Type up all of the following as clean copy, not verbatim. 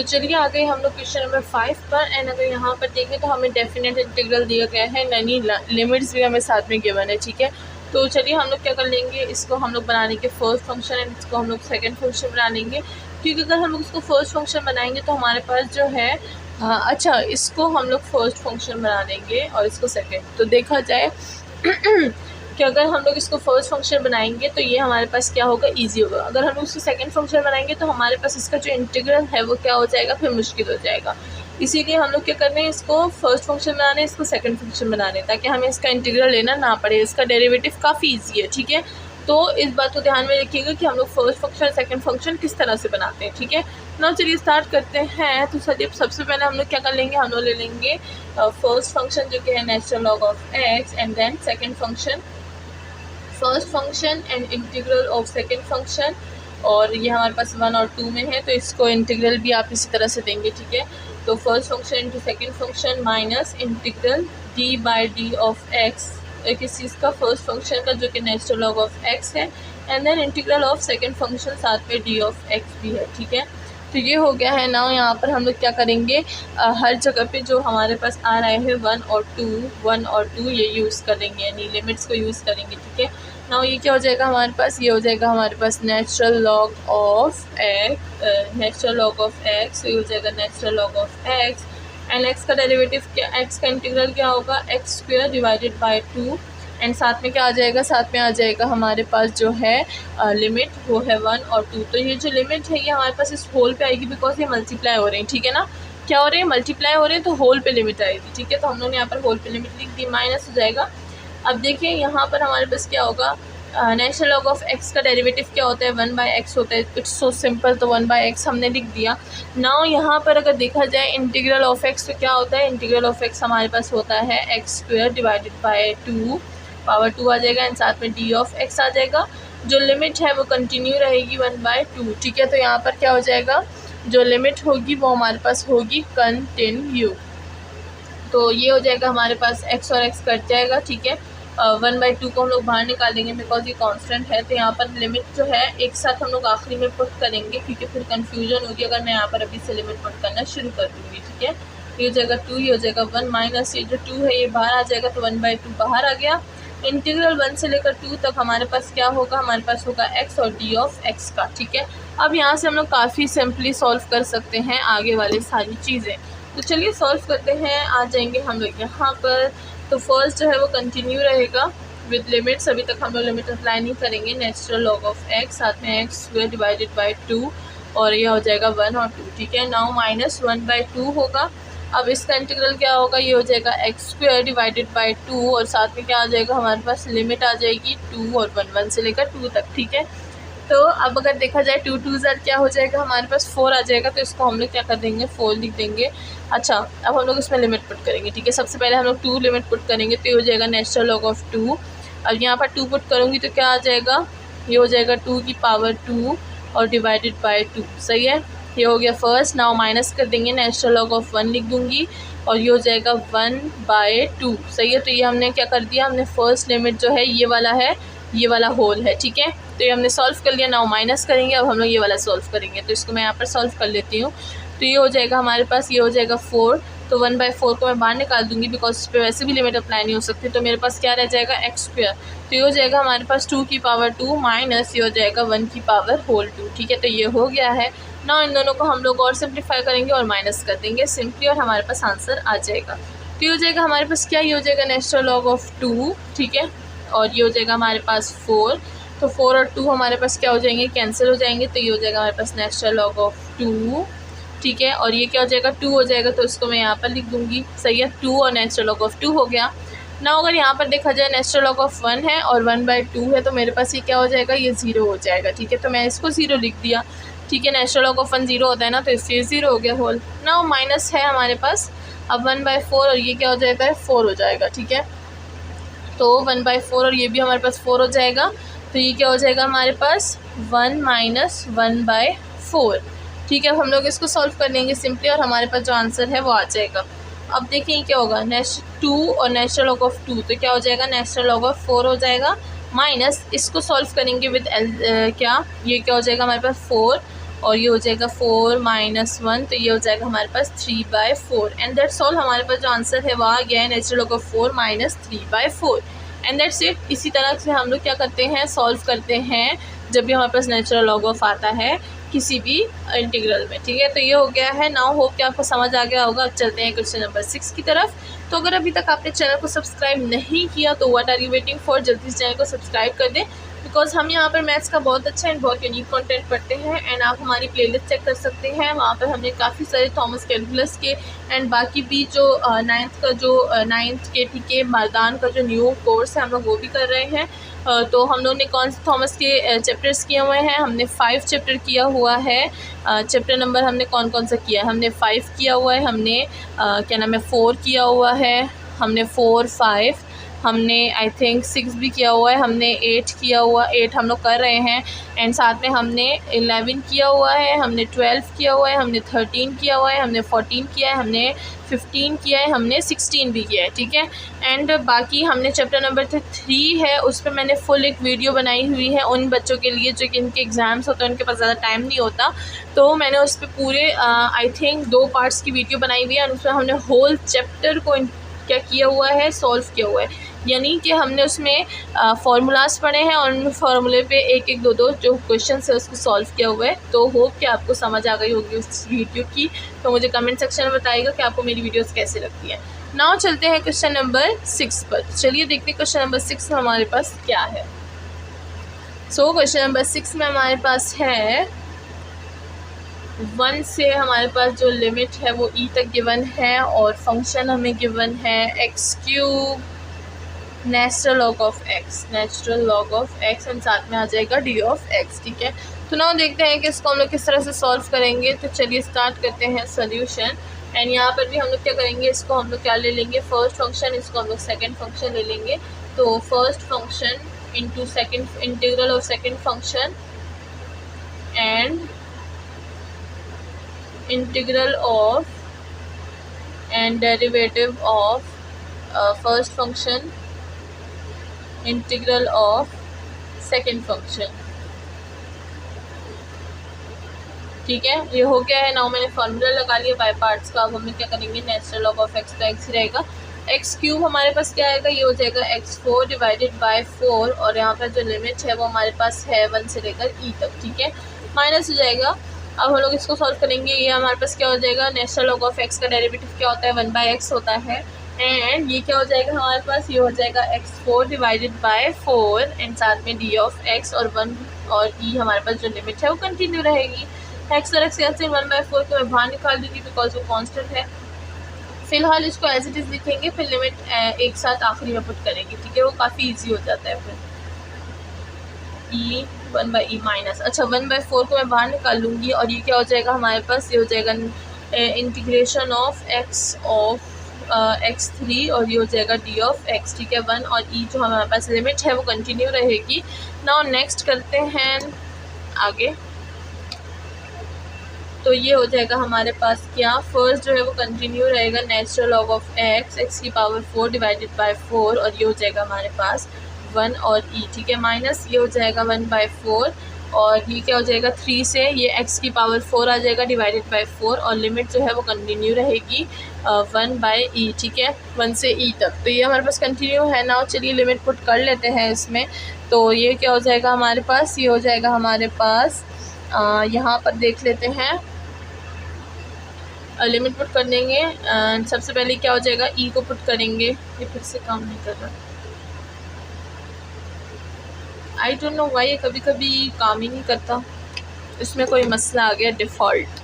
तो चलिए आ गए हम लोग क्वेश्चन नंबर 5 पर। एंड अगर यहाँ पर देखें तो हमें डेफिनेट इंटीग्रल दिया गया है, यानी लिमिट्स भी हमें साथ में गिवन है। ठीक है, तो चलिए हम लोग क्या कर लेंगे, इसको हम लोग बना लेंगे फर्स्ट फंक्शन एंड इसको हम लोग सेकंड फंक्शन बना लेंगे। क्योंकि अगर हम लोग इसको फर्स्ट फंक्शन बनाएंगे तो हमारे पास जो है अच्छा, इसको हम लोग फर्स्ट फंक्शन बना लेंगे और इसको सेकेंड। तो देखा जाए कि अगर हम लोग इसको फर्स्ट फंक्शन बनाएंगे तो ये हमारे पास क्या होगा, इजी होगा। अगर हम लोग इसको सेकंड फंक्शन बनाएंगे तो हमारे पास इसका जो इंटीग्रल है वो क्या हो जाएगा, फिर मुश्किल हो जाएगा। इसीलिए हम लोग क्या कर रहे हैं, इसको फर्स्ट फंक्शन बनाने, इसको सेकंड फंक्शन बनाने, ताकि हमें इसका इंटीग्रल लेना ना पड़े। इसका डेरिवेटिव काफ़ी ईजी है। ठीक है, तो इस बात को ध्यान में रखिएगा कि हम लोग फर्स्ट फंक्शन सेकंड फंक्शन किस तरह से बनाते हैं। ठीक है ना, चलिए स्टार्ट करते हैं। तो चलिए सबसे पहले हम लोग क्या कर लेंगे, हम लोग ले लेंगे फर्स्ट फंक्शन जो कि है natural log of x, and then second function first function and integral of second function. और ये हमारे पास 1 और 2 में है, तो इसको इंटीग्रल भी आप इसी तरह से देंगे। ठीक है, तो first function into second function minus integral d by d of x, किस चीज़ का, फर्स्ट फंक्शन का जो कि नेचुरल लॉग ऑफ एक्स है, and then integral of second function साथ में डी ऑफ एक्स भी है। ठीक है, तो ये हो गया है। नाउ यहाँ पर हम लोग क्या करेंगे, हर जगह पे जो हमारे पास आ रहा है 1 और 2 ये यूज़ करेंगे, यानी लिमिट्स को यूज़ करेंगे। ठीक है, नाउ ये क्या हो जाएगा हमारे पास, ये हो जाएगा हमारे पास natural log of x, natural log of x, ये हो जाएगा natural log of x, and x का डेरिवेटिव क्या, एक्स का इंटीग्रल क्या होगा, x square divided by 2, and साथ में क्या आ जाएगा, साथ में आ जाएगा हमारे पास जो है लिमिट, वो है 1 और 2। तो ये जो लिमिट है ये हमारे पास इस होल पे आएगी, बिकॉज ये मल्टीप्लाई हो रहे हैं। ठीक है ना, क्या हो रहे हैं, मल्टीप्लाई हो रहे हैं, तो होल पे लिमिट आएगी। ठीक है, तो हम लोग ने यहाँ पर होल पे लिमिट लिख दी, माइनस हो जाएगा। अब देखिए यहाँ पर हमारे पास क्या होगा, नेचुरल लॉग ऑफ एक्स का डेरिवेटिव क्या होता है, 1 बाई एक्स होता है। इट्स सो सिंपल, तो 1 बाई एक्स हमने लिख दिया। नाउ यहाँ पर अगर देखा जाए इंटीग्रल ऑफ एक्स तो क्या होता है, इंटीग्रल ऑफ एक्स हमारे पास होता है x square divided by 2, power 2 आ जाएगा, एंड साथ में डी ऑफ एक्स आ जाएगा। जो लिमिट है वो कंटिन्यू रहेगी 1 बाई 2। ठीक है, तो यहाँ पर क्या हो जाएगा, जो लिमिट होगी वो हमारे पास होगी कंटिन्यू। तो ये हो जाएगा हमारे पास, एक्स और एक्स कट जाएगा। ठीक है, 1 बाई 2 को हम लोग बाहर निकालेंगे बिकॉज ये कांस्टेंट है। तो यहाँ पर लिमिट जो है एक साथ हम लोग आखिरी में पुट करेंगे, क्योंकि फिर कंफ्यूजन होगी अगर मैं यहाँ पर अभी से लिमिट पुट करना शुरू कर दूँगी। ठीक है, ये हो जाएगा 2, ये हो जाएगा 1, माइनस ये जो 2 है ये बाहर आ जाएगा, तो 1 बाई 2 बाहर आ गया। इंटीग्रल 1 से लेकर 2 तक हमारे पास क्या होगा, हमारे पास होगा एक्स और डी ऑफ एक्स का। ठीक है, अब यहाँ से हम लोग काफ़ी सिंपली सॉल्व कर सकते हैं आगे वाली सारी चीज़ें। तो चलिए सॉल्व करते हैं। आ जाएंगे हम लोग यहाँ पर। तो फर्स्ट जो है वो कंटिन्यू रहेगा विद लिमिट्स, अभी तक हम लोग लिमिट अप्लाई नहीं करेंगे। नेचुरल लॉग ऑफ एक्स, साथ में एक्स स्क्वायर डिवाइडेड बाई 2, और यह हो जाएगा 1 और 2। ठीक है, नाउ माइनस 1 बाई 2 होगा। अब इसका इंटीग्रल क्या होगा, ये हो जाएगा एक्स स्क्वायर डिवाइडेड बाई 2, और साथ में क्या आ जाएगा, हमारे पास लिमिट आ जाएगी 2 और 1 से लेकर 2 तक। ठीक है, तो अब अगर देखा जाए 2 2 ज़र क्या हो जाएगा, हमारे पास 4 आ जाएगा। तो इसको हम लोग क्या कर देंगे, 4 लिख देंगे। अच्छा, अब हम लोग इसमें लिमिट पुट करेंगे। ठीक है, सबसे पहले हम लोग 2 लिमिट पुट करेंगे, तो ये हो जाएगा नेचुरल लॉग ऑफ 2। अब यहाँ पर 2 पुट करूँगी तो क्या आ जाएगा, ये हो जाएगा 2 की पावर 2 और डिवाइडेड बाई 2। सही है, ये हो गया फर्स्ट। नाउ माइनस कर देंगे, नेचुरल लॉग ऑफ 1 लिख दूँगी, और ये हो जाएगा 1 बाई 2। सही है, तो ये हमने क्या कर दिया, हमने फर्स्ट लिमिट जो है ये वाला है, ये वाला होल है। ठीक है, तो ये हमने सॉल्व कर लिया। नाउ माइनस करेंगे, अब हम लोग ये वाला सॉल्व करेंगे। तो इसको मैं यहाँ पर सॉल्व कर लेती हूँ। तो ये हो जाएगा हमारे पास, ये हो जाएगा 4। तो 1 बाई 4 को मैं बाहर निकाल दूँगी, बिकॉज इस पर वैसे भी लिमिट अप्लाई नहीं हो सकती। तो मेरे पास क्या रह जाएगा, एक्स स्क्वायर। तो ये हो जाएगा हमारे पास 2 की पावर 2 माइनस ये हो जाएगा 1 की पावर होल 2। ठीक है, तो ये हो गया है। ना इन दोनों को हम लोग और सिंप्लीफाई करेंगे और माइनस कर देंगे सिंपली, और हमारे पास आंसर आ जाएगा। तो ये हो जाएगा हमारे पास क्या, ये हो जाएगा नेचुरल लॉग ऑफ 2। ठीक है, और ये हो जाएगा हमारे पास 4। तो 4 और 2 हमारे पास क्या हो जाएंगे, कैंसिल हो जाएंगे। तो ये हो जाएगा हमारे पास नेचुरल लॉग ऑफ 2। ठीक है, और ये क्या हो जाएगा, 2 हो जाएगा, तो इसको मैं यहाँ पर लिख दूँगी। सही है, 2 और नेचुरल लॉग ऑफ 2 हो गया। ना अगर यहाँ पर देखा जाए नेचुरल लॉग ऑफ 1 है और 1 बाई 2 है, तो मेरे पास ये क्या हो जाएगा, ये 0 हो जाएगा। ठीक है, तो मैं इसको 0 लिख दिया। ठीक है, नेचुरल लॉग ऑफ 1 0 होता है ना, तो इससे 0 हो गया होल। ना माइनस है हमारे पास, अब 1 बाई 4, और ये क्या हो जाता है, 4 हो जाएगा। ठीक है, तो 1 बाई 4 और ये भी हमारे पास 4 हो जाएगा। तो ये क्या हो जाएगा हमारे पास, 1 माइनस 1 बाई 4। ठीक है, अब हम लोग इसको सॉल्व कर लेंगे सिंपली, और हमारे पास जो आंसर है वो आ जाएगा। अब देखिए क्या होगा, 2 और नेचुरल लॉग ऑफ 2, तो क्या हो जाएगा, नेचुरल लॉग ऑफ 4 हो जाएगा, माइनस इसको सॉल्व करेंगे विद क्या, ये क्या हो जाएगा हमारे पास 4 और ये हो जाएगा 4 माइनस 1, तो ये हो जाएगा हमारे पास 3/4 एंड दैट्स ऑल। हमारे पास जो आंसर है वो आ गया है natural log of 4 minus 3/4 and that's it. इसी तरह से हम लोग क्या करते हैं, सॉल्व करते हैं जब भी हमारे पास नेचुरल लॉग ऑफ आता है किसी भी इंटीग्रल में, ठीक है। तो ये हो गया है। नाउ होप कि आपको समझ आ गया होगा। अब चलते हैं क्वेश्चन नंबर 6 की तरफ। तो अगर अभी तक आपने चैनल को सब्सक्राइब नहीं किया तो what are you waiting for, जल्दी से चैनल को सब्सक्राइब कर दें, बिकॉज हम यहाँ पर मैथ्स का बहुत अच्छा एंड बहुत यूनिक कंटेंट पढ़ते हैं। एंड आप हमारी प्लेलिस्ट चेक कर सकते हैं, वहाँ पर हमने काफ़ी सारे थॉमस कैलकुलस के एंड बाकी भी जो नाइन्थ के ठीक मर्दान का जो न्यू कोर्स है हम लोग वो भी कर रहे हैं। तो हम लोग ने कौन से थॉमस के चैप्टर्स किए हुए हैं, हमने 5 चैप्टर किया हुआ है। चैप्टर नंबर हमने कौन कौन सा किया है, हमने 5 किया हुआ है, हमने क्या नाम है 4 किया हुआ है, हमने 4, 5, हमने आई थिंक 6 भी किया हुआ है, हमने 8 किया हुआ, 8 हम लोग कर रहे हैं एंड साथ में हमने 11 किया हुआ है, हमने 12 किया हुआ है, हमने 13 किया हुआ है, हमने 14 किया है, हमने 15 किया है, हमने 16 भी किया है, ठीक है। एंड बाकी हमने चैप्टर नंबर 3 है, उस पर मैंने फुल एक वीडियो बनाई हुई है उन बच्चों के लिए जो कि इनके एग्ज़ाम्स होते हैं, उनके पास ज़्यादा टाइम नहीं होता, तो मैंने उस पर पूरे आई थिंक 2 पार्ट्स की वीडियो बनाई हुई है और उसमें हमने होल चैप्टर को क्या किया हुआ है, सॉल्व किया हुआ है। यानी कि हमने उसमें फार्मूलाज पढ़े हैं और उन फार्मूले पे एक एक दो जो क्वेश्चन है उसको सॉल्व किया हुआ है। तो होप कि आपको समझ आ गई होगी उस वीडियो की। तो मुझे कमेंट सेक्शन में बताइएगा कि आपको मेरी वीडियोस कैसे लगती है। नाउ चलते हैं क्वेश्चन नंबर 6 पर। चलिए देखते हैं क्वेश्चन नंबर 6 में हमारे पास क्या है। सो क्वेश्चन नंबर 6 में हमारे पास है 1 से हमारे पास जो लिमिट है वो ई तक गिवन है और फंक्शन हमें गिवन है x³ natural log of x and साथ में आ जाएगा d ऑफ x, ठीक है। तो नाउ देखते हैं कि इसको हम लोग किस तरह से सॉल्व करेंगे। तो चलिए स्टार्ट करते हैं सोल्यूशन। एंड यहाँ पर भी हम लोग क्या करेंगे, इसको हम लोग क्या ले लेंगे, फर्स्ट फंक्शन, इसको हम लोग सेकेंड फंक्शन ले लेंगे। तो first function into second integral of second function and integral of and derivative of first function integral of second function, ठीक है। ये हो गया है। नाउ मैंने फार्मूला लगा लिया बाय पार्ट्स का। अब हमें क्या करेंगे, नेचुरल लॉग ऑफ x तो x ही रहेगा, x³ हमारे पास क्या आएगा, ये हो जाएगा x4 डिवाइडेड बाय 4 और यहाँ पर जो लिमिट है वो हमारे पास है 1 से लेकर e तक, ठीक है, माइनस हो जाएगा। अब हम लोग इसको सॉल्व करेंगे। ये हमारे पास क्या हो जाएगा, नेचुरल लॉग ऑफ x का डेरिवेटिव क्या होता है, 1/x होता है एंड ये क्या हो जाएगा हमारे पास, ये हो जाएगा x4 डिवाइडेड बाय 4 एंड साथ में d ऑफ x और 1 और e हमारे पास जो लिमिट है वो कंटिन्यू रहेगी। x और x कैंसिल 1/4 को मैं बाहर निकाल दूँगी बिकॉज वो कांस्टेंट है। फिलहाल इसको एज इट इज़ लिखेंगे, फिर लिमिट एक साथ आखिरी में पुट करेंगे, ठीक है, वो काफ़ी ईजी हो जाता है। फिर e 1/e माइनस, अच्छा 1/4 को मैं बाहर निकाल लूँगी और ये क्या हो जाएगा हमारे पास, ये हो जाएगा इंटीग्रेशन ऑफ x3 और ये हो जाएगा d ऑफ x, ठीक है। 1 और e जो हमारे पास लिमिट है वो कंटिन्यू रहेगी। नाउ नेक्स्ट करते हैं आगे। तो ये हो जाएगा हमारे पास क्या, फर्स्ट जो है वो कंटिन्यू रहेगा, नेचुरल लॉग ऑफ x की पावर 4 डिवाइडेड बाय 4 और ये हो जाएगा हमारे पास 1 और e, ठीक है, माइनस ये हो जाएगा 1/4 और ये क्या हो जाएगा 3 से ये x की पावर 4 आ जाएगा डिवाइडेड बाय 4 और लिमिट जो है वो कंटिन्यू रहेगी 1/e, ठीक है, 1 से e तक। तो ये हमारे पास कंटिन्यू है। नाउ चलिए लिमिट पुट कर लेते हैं इसमें। तो ये क्या हो जाएगा हमारे पास, ये हो जाएगा हमारे पास यहाँ पर देख लेते हैं, लिमिट पुट कर देंगे। सबसे पहले क्या हो जाएगा, ई को पुट करेंगे। ये फिर से काम नहीं कर रहा, आई डोंट नो वाई, ये कभी कभी काम ही नहीं करता, इसमें कोई मसला आ गया डिफ़ॉल्ट।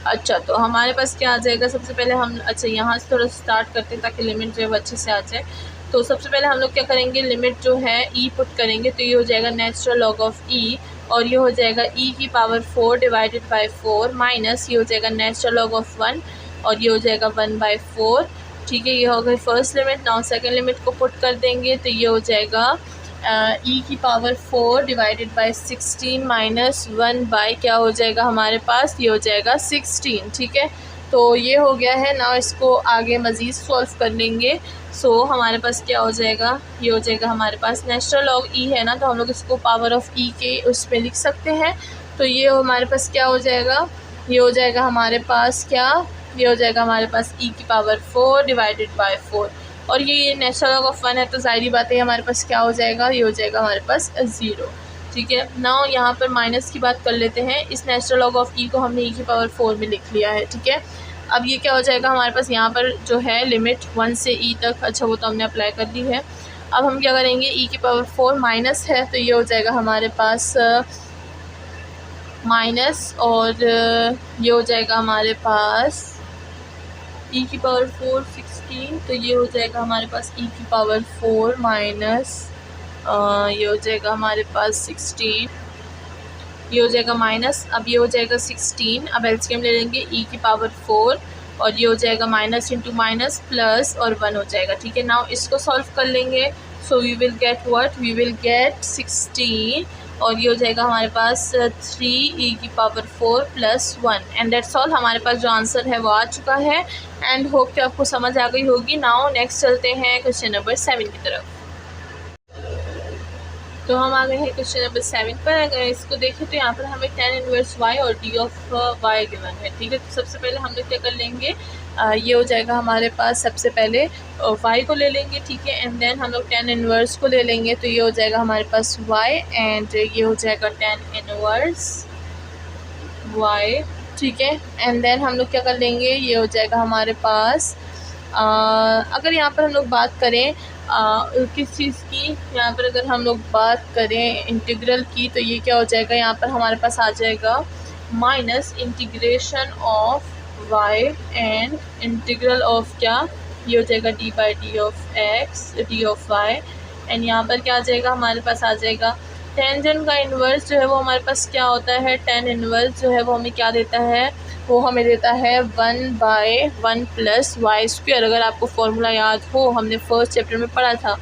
अच्छा तो हमारे पास क्या आ जाएगा, सबसे पहले हम अच्छा यहाँ से थोड़ा स्टार्ट करते हैं ताकि लिमिट जो है वो अच्छे से आ जाए। तो सबसे पहले हम लोग क्या करेंगे, लिमिट जो है ई पुट करेंगे। तो ये हो जाएगा नेचुरल लॉग ऑफ ई और ये हो जाएगा e की पावर 4 डिवाइडेड बाय 4 माइनस ये हो जाएगा नेचुरल लॉग ऑफ 1 और ये हो जाएगा 1/4, ठीक है। ये हो गई first limit. Now second limit को पुट कर देंगे तो ये हो जाएगा e की power 4 divided by 16 minus 1 by क्या हो जाएगा हमारे पास, ये हो जाएगा 16, ठीक है। तो ये हो गया है। नाउ इसको आगे मज़ीद सॉल्व कर लेंगे। सो हमारे पास क्या हो जाएगा, ये हो जाएगा हमारे पास नेचुरल लॉग ई है ना, तो हम लोग इसको पावर ऑफ ई के उस पर लिख सकते हैं। तो ये हमारे पास क्या हो जाएगा, ये हो जाएगा हमारे पास क्या, ये हो जाएगा हमारे पास e की पावर 4 डिवाइडेड बाय 4, और ये नेचुरल लॉग ऑफ 1 है तो जाहिर बात है हमारे पास क्या हो जाएगा, ये हो जाएगा हमारे पास 0। ठीक है, नाउ यहाँ पर माइनस की बात कर लेते हैं। इस नेचुरल लॉग ऑफ e को हमने e की पावर 4 में लिख लिया है। ठीक है, अब ये क्या हो जाएगा हमारे पास, यहाँ पर जो है लिमिट 1 से e तक, अच्छा वो तो हमने अप्लाई कर दी है। अब हम क्या करेंगे, e की पावर 4 माइनस है तो ये हो जाएगा हमारे पास माइनस, और ये हो जाएगा हमारे पास e की पावर 4 16, तो ये हो जाएगा हमारे पास e की पावर 4 माइनस, ये हो जाएगा हमारे पास 16, ये हो जाएगा माइनस, अब ये हो जाएगा 16, अब एलसीएम ले लेंगे e की पावर 4 और ये हो जाएगा माइनस इंटू माइनस प्लस और 1 हो जाएगा। ठीक है, नाउ इसको सॉल्व कर लेंगे, so we will get what, we will get 16 और ये हो जाएगा हमारे पास 3 e की power 4 plus 1 and that's all. हमारे पास जो आंसर है वो आ चुका है एंड होप कि आपको समझ आ गई होगी। नाउ नेक्स्ट चलते हैं क्वेश्चन नंबर 7 की तरफ। तो हम आ गए हैं क्वेश्चन नंबर 7 पर। अगर इसको देखें तो यहाँ पर हमें tan इनवर्स y और d ऑफ y गिवन है। ठीक है, तो सबसे पहले हम लोग क्या कर लेंगे, ये हो जाएगा हमारे पास, सबसे पहले y को ले लेंगे। ठीक है, एंड देन हम लोग tan इनवर्स को ले लेंगे, तो ये हो जाएगा हमारे पास y एंड ये हो जाएगा tan इनवर्स y। ठीक है, एंड देन हम लोग क्या कर लेंगे, ये हो जाएगा हमारे पास अगर यहाँ पर हम लोग बात करें किस चीज़ की, यहाँ पर अगर हम लोग बात करें इंटीग्रल की, तो ये क्या हो जाएगा, यहाँ पर हमारे पास आ जाएगा minus integration of y and integral of क्या, ये हो जाएगा d by d of x, d of y, and यहाँ पर क्या आ जाएगा, हमारे पास आ जाएगा टेंजेंट का इन्वर्स जो है वो हमारे पास क्या होता है, tan इन्वर्स जो है वो हमें क्या देता है, वो हमें देता है 1/1 प्लस वाई स्क्वायर। अगर आपको फॉर्मूला याद हो, हमने फर्स्ट चैप्टर में पढ़ा था,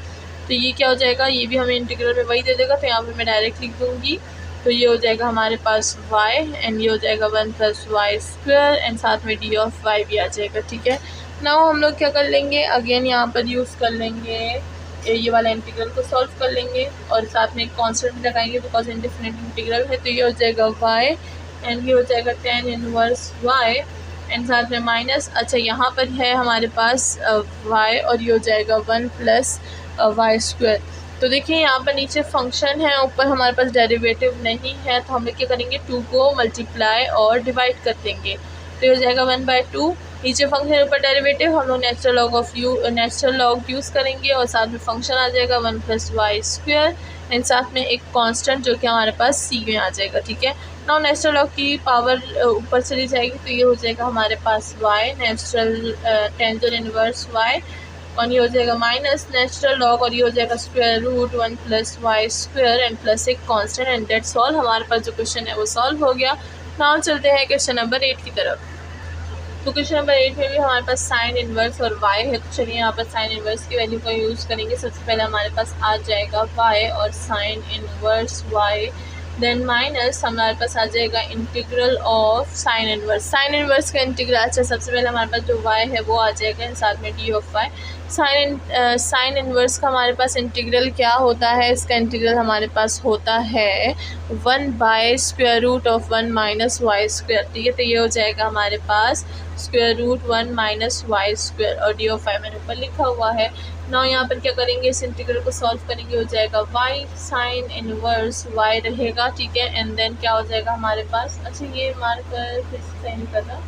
तो ये क्या हो जाएगा, ये भी हमें इंटीग्रल में वही दे देगा, तो यहाँ पे मैं डायरेक्ट लिख दूँगी, तो ये हो जाएगा हमारे पास y एंड ये हो जाएगा 1 प्लस वाई स्क्वायर एंड साथ में d ऑफ y भी आ जाएगा। ठीक है, नाउ हम लोग क्या कर लेंगे, अगेन यहाँ पर यूज़ कर लेंगे, ये वाला इंटीग्रल को सॉल्व कर लेंगे और साथ में एक कॉन्स्टेंट भी लगाएंगे बिकॉज इंडिफिनिट इंटीग्रल है, तो ये हो जाएगा y एंड ये हो जाएगा tan इनवर्स y एंड साथ में माइनस, अच्छा यहाँ पर है हमारे पास y और ये हो जाएगा 1 प्लस वाई स्क्वायर। तो देखिए यहाँ पर नीचे फंक्शन है, ऊपर हमारे पास डेरिवेटिव नहीं है, तो हम लोग क्या करेंगे, 2 को मल्टीप्लाई और डिवाइड कर देंगे, तो ये हो जाएगा 1/2, नीचे फंक्शन ऊपर डेरिवेटिव, हम लोग नेचुरल लॉग यूज़ करेंगे और साथ में फंक्शन आ जाएगा 1 प्लस वाई स्क्वायर एंड साथ में एक कांस्टेंट जो कि हमारे पास c में आ जाएगा। ठीक है, नाउ नेचुरल लॉग की पावर ऊपर चली जाएगी, तो ये हो जाएगा हमारे पास y natural tangent inverse y और ये हो जाएगा माइनस नेचुरल लॉग और ये हो जाएगा square root 1 plus y square and plus एक कांस्टेंट एंड दैट्स ऑल। हमारे पास जो क्वेश्चन है वो सॉल्व हो गया। नाउ चलते हैं क्वेश्चन नंबर 8 की तरफ। तो क्वेश्चन नंबर 8 में भी हमारे पास साइन इनवर्स और y है, तो चलिए यहाँ पर साइन इनवर्स की वैल्यू का यूज़ करेंगे। सबसे पहले हमारे पास आ जाएगा y और sine inverse y, then minus हमारे पास आ जाएगा integral of sine inverse. Sine inverse का इंटीग्रल, अच्छा सबसे पहले हमारे पास जो y है वो आ जाएगा एंड साथ में d of y। Sign inverse का हमारे पास इंटीग्रल क्या होता है, इसका इंटीग्रल हमारे पास होता है 1/√1 माइनस वाई स्क्वायर। ठीक है, तो ये हो जाएगा हमारे पास √1 माइनस वाई स्क्वायर और डी ऑफ 5 मैंने ऊपर लिखा हुआ है। नाउ यहाँ पर क्या करेंगे, इस इंटीग्रल को सॉल्व करेंगे, हो जाएगा y साइन इनवर्स y रहेगा। ठीक है, एंड देन क्या हो जाएगा हमारे पास, अच्छा ये मार्कर फिर से सही नहीं कर रहा,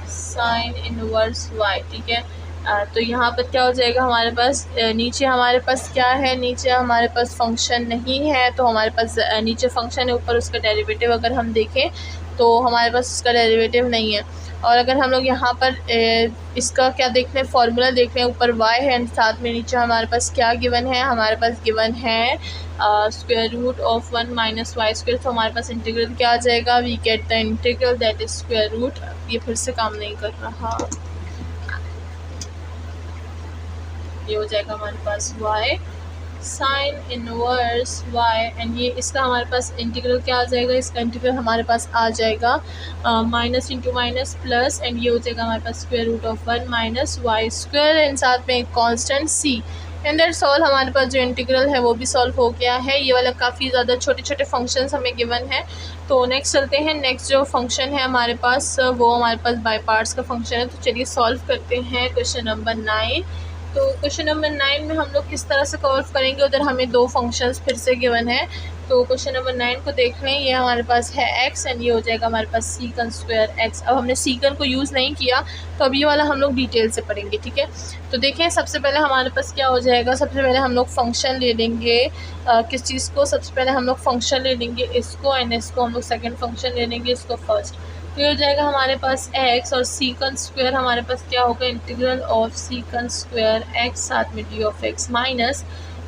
साइन इनवर्स y। ठीक है, तो यहाँ पर क्या हो जाएगा हमारे पास, नीचे हमारे पास क्या है, नीचे हमारे पास फंक्शन नहीं है, तो हमारे पास नीचे फंक्शन है, ऊपर उसका डेरिवेटिव अगर हम देखें तो हमारे पास उसका डेरिवेटिव नहीं है। और अगर हम लोग यहाँ पर इसका क्या देख रहे हैं, फॉर्मूला देख रहे हैं, ऊपर y है एंड साथ में नीचे हमारे पास क्या गिवन है, हमारे पास गिवन है square root of 1 minus y square. तो हमारे पास इंटीग्रल क्या आ जाएगा, we get the integral that is square root, ये फिर से काम नहीं कर रहा, ये हो जाएगा हमारे पास y sign inverse y and ये इसका हमारे पास इंटीग्रल क्या आ जाएगा, इसका इंटीग्रल हमारे पास आ जाएगा minus into minus plus and ये हो जाएगा हमारे पास square root of 1 minus y square and साथ में एक constant c। And that's all. हमारे पास जो इंटीग्रल है वो भी सॉल्व हो गया है। ये वाला काफ़ी ज़्यादा छोटे छोटे फंक्शंस हमें गिवन है। तो नेक्स्ट चलते हैं। नेक्स्ट जो फंक्शन है हमारे पास वो हमारे पास बाय पार्ट्स का फंक्शन है। तो चलिए सॉल्व करते हैं क्वेश्चन नंबर 9। तो क्वेश्चन नंबर 9 में हम लोग किस तरह से सॉल्व करेंगे, उधर हमें दो फंक्शंस फिर से गिवन है। तो क्वेश्चन नंबर 9 को देख लें। ये हमारे पास है x एंड ये हो जाएगा हमारे पास सीकन स्क्वायर x। अब हमने सीकन को यूज़ नहीं किया तो अब ये वाला हम लोग डिटेल से पढ़ेंगे, ठीक है। तो देखें सबसे पहले हमारे पास क्या हो जाएगा। सबसे पहले हम लोग फंक्शन ले लेंगे किस चीज़ को। सबसे पहले हम लोग फंक्शन ले लेंगे इसको एंड इसको हम लोग सेकेंड फंक्शन ले लेंगे इसको फर्स्ट। तो ये हो जाएगा हमारे पास x और सीकन स्क्वायर हमारे पास क्या होगा, इंटीग्रल ऑफ सीकन स्क्वायर x साथ में D of x minus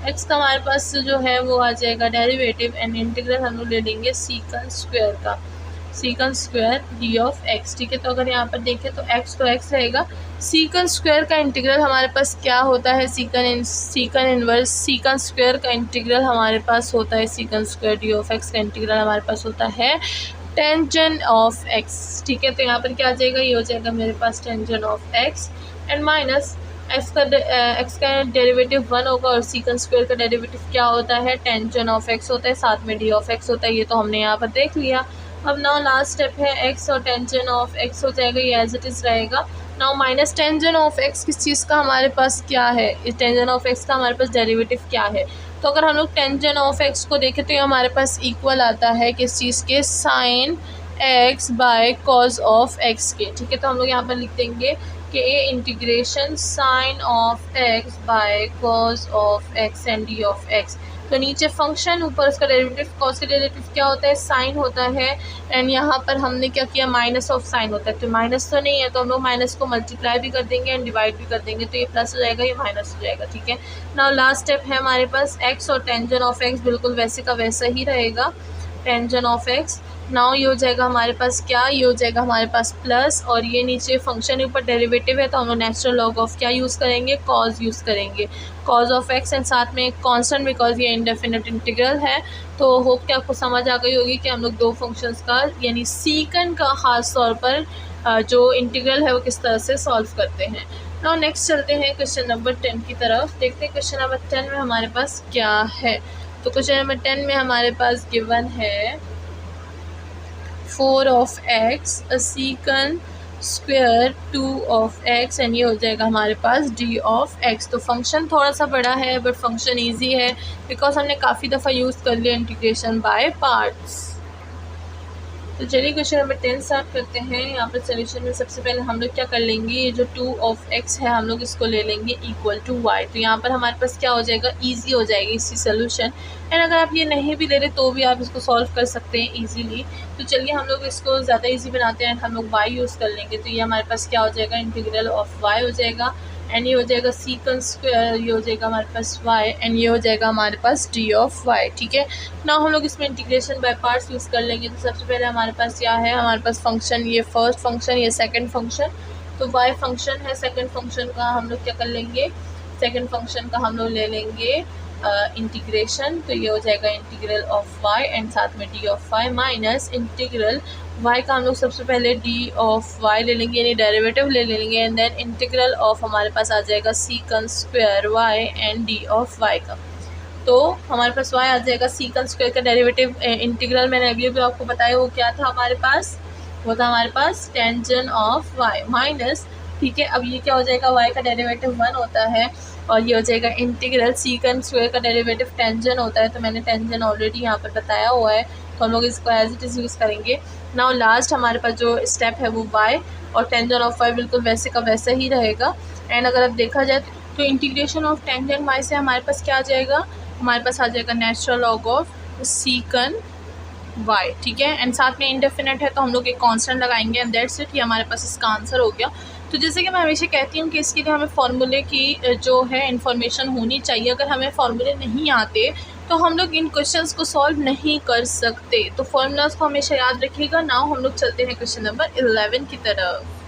x का हमारे पास जो है वो आ जाएगा डेरिवेटिव एंड इंटीग्रल हम लोग ले लेंगे सीकन स्क्वायर का, सीकन स्क्वायर डी ऑफ x, ठीक है। तो अगर यहाँ पर देखें तो x तो x रहेगा। सीकन स्क्वायर का इंटीग्रल हमारे पास क्या होता है, सीकन इनवर्स सीकन स्क्वायर का इंटीग्रल हमारे पास होता है, सीकन स्क्वायर डी ऑफ x का इंटीग्रल हमारे पास होता है टेंजन ऑफ x, ठीक है। तो यहाँ पर क्या आ जाएगा, ये हो जाएगा मेरे पास tangent of x and minus x का डेरिवेटिव 1 होगा और सीकन स्क्वायर का डेरिवेटिव क्या होता है, टेंजन ऑफ x होता है, साथ में डी ऑफ x होता है। ये तो हमने यहाँ पर देख लिया। अब नाउ लास्ट स्टेप है x और टेंजन ऑफ x हो जाएगा, ये एज इट इज़ रहेगा। Now minus tangent of x किस चीज़ का हमारे पास क्या है, इस टेंजन ऑफ x का हमारे पास डेरिवेटिव क्या है। तो अगर हम लोग टेंजन ऑफ x को देखें तो ये हमारे पास इक्वल आता है किस चीज़ के, sine x by cos of x के, ठीक है। तो हम लोग यहाँ पर लिख देंगे कि integration sine of x by cos of x and d of x। तो नीचे फंक्शन, ऊपर उसका डेरिवेटिव, कॉस का डेरिवेटिव क्या होता है, साइन होता है एंड यहाँ पर हमने क्या किया, माइनस ऑफ साइन होता है। तो माइनस तो नहीं है तो हम लोग माइनस को मल्टीप्लाई भी कर देंगे एंड डिवाइड भी कर देंगे, तो ये प्लस हो जाएगा, ये माइनस हो जाएगा, ठीक है। नाउ लास्ट स्टेप है हमारे पास x और टेंजन ऑफ x बिल्कुल वैसे का वैसा ही रहेगा, टेंजन ऑफ x। नाउ ये हो जाएगा हमारे पास क्या, ये हो जाएगा हमारे पास प्लस और ये नीचे फंक्शन के ऊपर डेरिवेटिव है तो हम लोग नेचुरल लॉग ऑफ क्या यूज़ करेंगे, कॉज यूज़ करेंगे, कॉज ऑफ x एंड साथ में एक कांस्टेंट बिकॉज ये इंडेफिनिट इंटीग्रल है। तो होप कि आपको समझ आ गई होगी कि हम लोग दो फंक्शंस का यानी सीकन का ख़ास तौर पर जो इंटीग्रल है वो किस तरह से सॉल्व करते हैं। नाउ नेक्स्ट चलते हैं क्वेश्चन नंबर 10 की तरफ। देखते हैं क्वेश्चन नंबर 10 में हमारे पास क्या है। तो क्वेश्चन नंबर 10 में हमारे पास गिवन है 4 of x secant square 2 of x and ये हो जाएगा हमारे पास d of x। तो फंक्शन थोड़ा सा बड़ा है बट फंक्शन इजी है बिकॉज हमने काफ़ी दफ़ा यूज़ कर लिया इंटीग्रेशन बाय पार्ट्स। तो चलिए क्वेश्चन नंबर 10 स्टार्ट करते हैं। यहाँ पर सोल्यूशन में सबसे पहले हम लोग क्या कर लेंगे, ये जो 2 of x है हम लोग इसको ले लेंगे इक्वल टू y। तो यहाँ पर हमारे पास क्या हो जाएगा, इजी हो जाएगी इसकी सोल्यूशन एंड अगर आप ये नहीं भी ले रहे तो भी आप इसको सॉल्व कर सकते हैं इजीली। तो चलिए हम लोग इसको ज़्यादा इजी बनाते हैं, हम लोग y यूज़ कर लेंगे। तो ये हमारे पास क्या हो जाएगा, इंटीग्रल ऑफ y हो जाएगा एंड ये हो जाएगा सीकन स्क्वायर, ये हो जाएगा हमारे पास y एंड ये हो जाएगा हमारे पास d ऑफ y, ठीक है ना। हम लोग इसमें इंटीग्रेशन बाय पार्ट्स यूज़ कर लेंगे। तो सबसे पहले हमारे पास क्या है, हमारे पास फंक्शन, ये फर्स्ट फंक्शन, ये सेकंड फंक्शन। तो y फंक्शन है, सेकंड फंक्शन का हम लोग क्या कर लेंगे, सेकंड फंक्शन का हम लोग ले लेंगे इंटीग्रेशन। तो ये हो जाएगा इंटीग्रल ऑफ y एंड साथ में d of y minus integral y का हम लोग सबसे पहले d ऑफ y ले लेंगे यानी डेरिवेटिव ले लेंगे एंड देन इंटीग्रल ऑफ हमारे पास आ जाएगा secant square y and d of y का। तो हमारे पास y आ जाएगा, सीकन स्क्वायर का डेरिवेटिव इंटीग्रल मैंने अभी भी आपको बताया वो क्या था हमारे पास, वो था हमारे पास टेंजन ऑफ y माइनस, ठीक है। अब ये क्या हो जाएगा, y का डेरिवेटिव 1 होता है और ये हो जाएगा इंटीग्रल सीकन स्क्वायर का डेरिवेटिव टेंजन होता है। तो मैंने टेंजन ऑलरेडी यहाँ पर बताया हुआ है तो हम लोग इसको एज इट इज़ यूज़ करेंगे। नाउ लास्ट हमारे पास जो स्टेप है वो y और टेंजन ऑफ y बिल्कुल वैसे का वैसा ही रहेगा एंड अगर अब देखा जाए तो इंटीग्रेशन ऑफ टेंजन y से हमारे पास क्या आ जाएगा, हमारे पास आ जाएगा नेचुरल लॉग ऑफ सीकन y, ठीक है एंड साथ में इंडेफिनिट है तो हम लोग एक कांस्टेंट लगाएंगे एंड दैट्स इट, ये हमारे पास इसका आंसर हो गया। तो जैसे कि मैं हमेशा कहती हूँ कि इसके लिए हमें फार्मूले की जो है इन्फॉर्मेशन होनी चाहिए। अगर हमें फार्मूले नहीं आते तो हम लोग इन क्वेश्चंस को सॉल्व नहीं कर सकते। तो फार्मूलाज को हमेशा याद रखिएगा। नाउ हम लोग चलते हैं क्वेश्चन नंबर 11 की तरफ।